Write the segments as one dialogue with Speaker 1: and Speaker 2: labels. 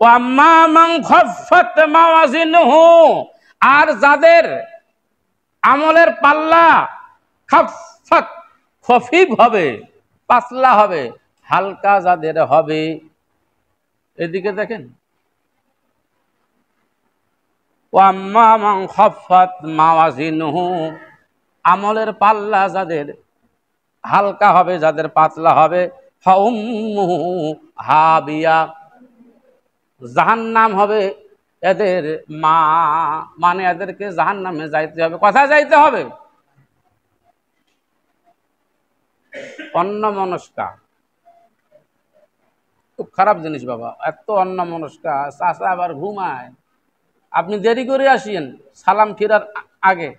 Speaker 1: ওয়া আম্মা মান খাফফাত মাওয়াজিনুহু, আর যাদের আমলের পাল্লা খাফফাত খফিফ হবে, পাতলা হবে, হালকা যাদের হবে, এদিকে দেখেন, ওয়া আম্মা মান খাফফাত মাওয়াজিনুহু, আমলের পাল্লা যাদের হালকা হবে, যাদের পাতলা হবে, ফাউম্মুহু হাবিয়া, জাহান্নাম হবে এদের মা, মানে এদেরকে জাহান্নামে যাইতে হবে। কোথায় যাইতে হবে? অন্যমনস্কা, খুব খারাপ জিনিস বাবা, এত অন্যমনস্কা। চাচা আবার ঘুমায়, আপনি দেরি করে আসিয়েন সালাম ফিরার আগে,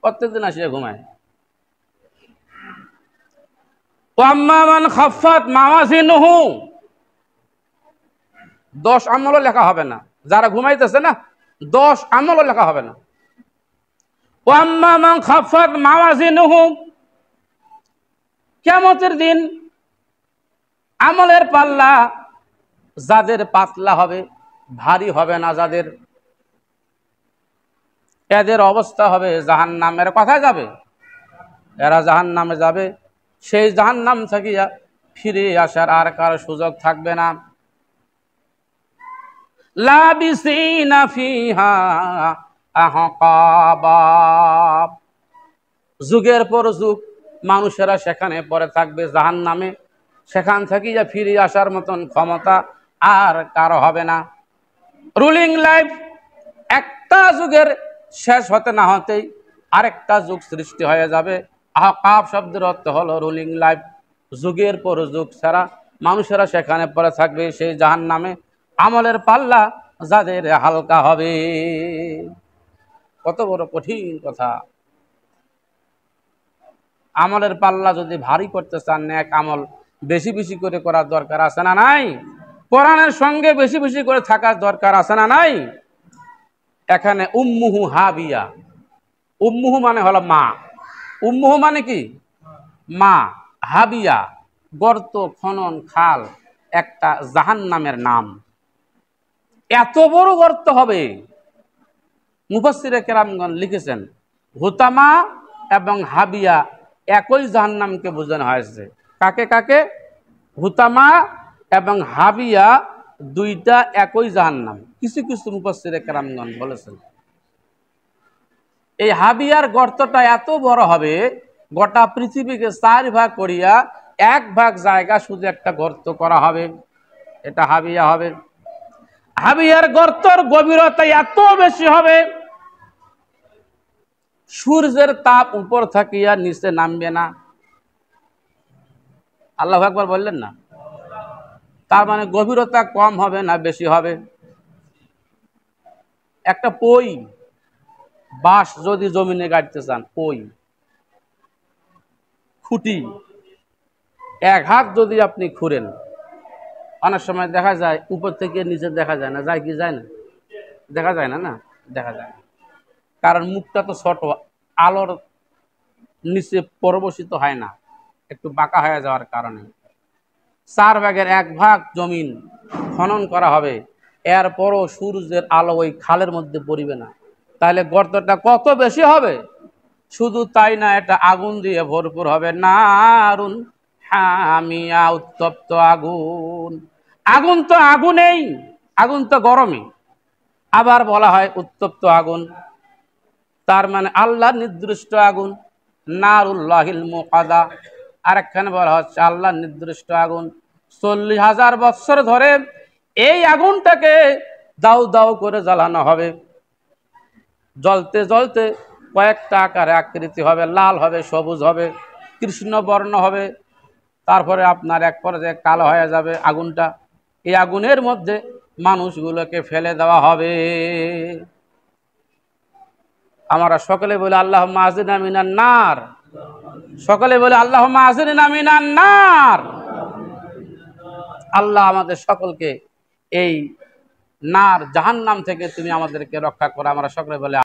Speaker 1: প্রত্যেকদিন আসিয়া ঘুমায়। ওয়াম্মা মান খাফফাত মাওয়াজিনুহু, 10 আমলও লেখা হবে না, যারা ঘুমাইতেছে না 10 আমলও লেখা হবে না। ওয়াম্মা মান খাফফাত মাওয়াজিনুহু, কিয়ামতের দিন আমলের পাল্লা যাদের পাতলা হবে, ভারী হবে না যাদের, এদের অবস্থা হবে জাহান্নামের। কোথায় যাবে? এরা জাহান্নামে যাবে। সেই জাহান্নাম থেকে ফিরে আসার আর কারো সুযোগ থাকবে না। লাবিসিনা ফিহা আহকাবা, যুগের পর যুগ মানুষেরা সেখানে পড়ে থাকবে জাহান্নামে, সেখান থেকে ফিরে আসার মতন ক্ষমতা আর কারো হবে না। রুলিং লাইফ, একটা যুগের শেষ হতে না হতেই আরেকটা যুগ সৃষ্টি হয়ে যাবে। আহকাব শব্দের অর্থ হলো রুলিং লাইফ, যুগের পর যুগ ছাড়া মানুষেরা সেখানে পড়ে থাকবে সেই জাহান্নামে, আমলের পাল্লা যাদের হালকা হবে। কত বড় কঠিন কথা। আমলের পাল্লা যদি ভারী করতে চান, নেক আমল বেশি বেশি করে করার দরকার আছে না নাই? কোরআনের সঙ্গে বেশি বেশি করে থাকার দরকার আছে না নাই? এখানে উম্মুহু হাবিয়া, উম্মুহু মানে হলো মা, উম্মুহু মানে কি? মা। হাবিয়া গর্ত, খনন, খাল, একটা জাহান্নামের নাম। এত বড় গর্ত হবে, মুফাসসিরে কেরামগণ লিখেছেন হুতামা এবং হাবিয়া একই জাহান্নামকে বোঝানো হয়েছে। কাকে কাকে? হুতামা এবং হাবিয়া দুইটা একই জাহান্নাম। কিছু কিছু মুফাসসিরে কেরামগণ বলেছেন এই হাবিয়ার গর্তটা এত বড় হবে, গোটা পৃথিবীকে 4 ভাগ করিয়া 1 ভাগ জায়গা শুধু একটা গর্ত করা হবে, এটা হাবিয়া হবে। হাবিয়ার গর্তর গভীরতা এত বেশি হবে, সূর্যের তাপ উপর থাকিয়া নিচে নামবে না। আল্লাহু আকবার বললেন না? তার মানে গভীরতা কম হবে না, বেশি হবে। একটা পই, বাঁশ যদি জমিনে গাড়তে চান, পই খুঁটি 1 হাত যদি আপনি খুঁড়েন, অনেক সময় দেখা যায় উপর থেকে নিচে দেখা যায় না, যায় কি যায় না? দেখা যায় না, না দেখা যায় না, কারণ মুখটা তো ছোট, আলোর নিচে পরিবেশিত হয় না, একটু বাঁকা হয়ে যাওয়ার কারণে। 4 ভাগের 1 ভাগ জমিন খনন করা হবে, এরপরও সূর্যের আলো ওই খালের মধ্যে পড়বে না। তাহলে গর্তটা কত বেশি হবে! শুধু তাই না, এটা আগুন দিয়ে ভরপুর হবে। নারুন হামিয়া, উত্তপ্ত আগুন। আগুন তো আগুনেই, আগুন তো গরমই, আবার বলা হয় উত্তপ্ত আগুন, তার মানে আল্লাহর নির্দিষ্ট আগুন। নারুল্লাহিল মুকাদা, আরেকখানে বলা হচ্ছে আল্লাহর নির্দিষ্ট আগুন। 40,000 বছর ধরে এই আগুনটাকে দাউ দাউ করে জ্বালানো হবে। জ্বলতে জ্বলতে কয়েকটা আকারে আকৃতি হবে, লাল হবে, সবুজ হবে, কৃষ্ণ বর্ণ হবে, তারপরে আপনার এক পর্যায়ে কালো হয়ে যাবে আগুনটা। এই আগুনের মধ্যে মানুষগুলোকে ফেলে দেওয়া হবে। আমরা সকলে বলে আল্লাহুম্মা আজিরনা মিনান নার, সকলে বলে আল্লাহুম্মা আজিরনা মিনান নার। আল্লাহ আমাদের সকলকে এই নার, জাহান্নাম থেকে তুমি আমাদেরকে রক্ষা করো। আমরা সকলে বলে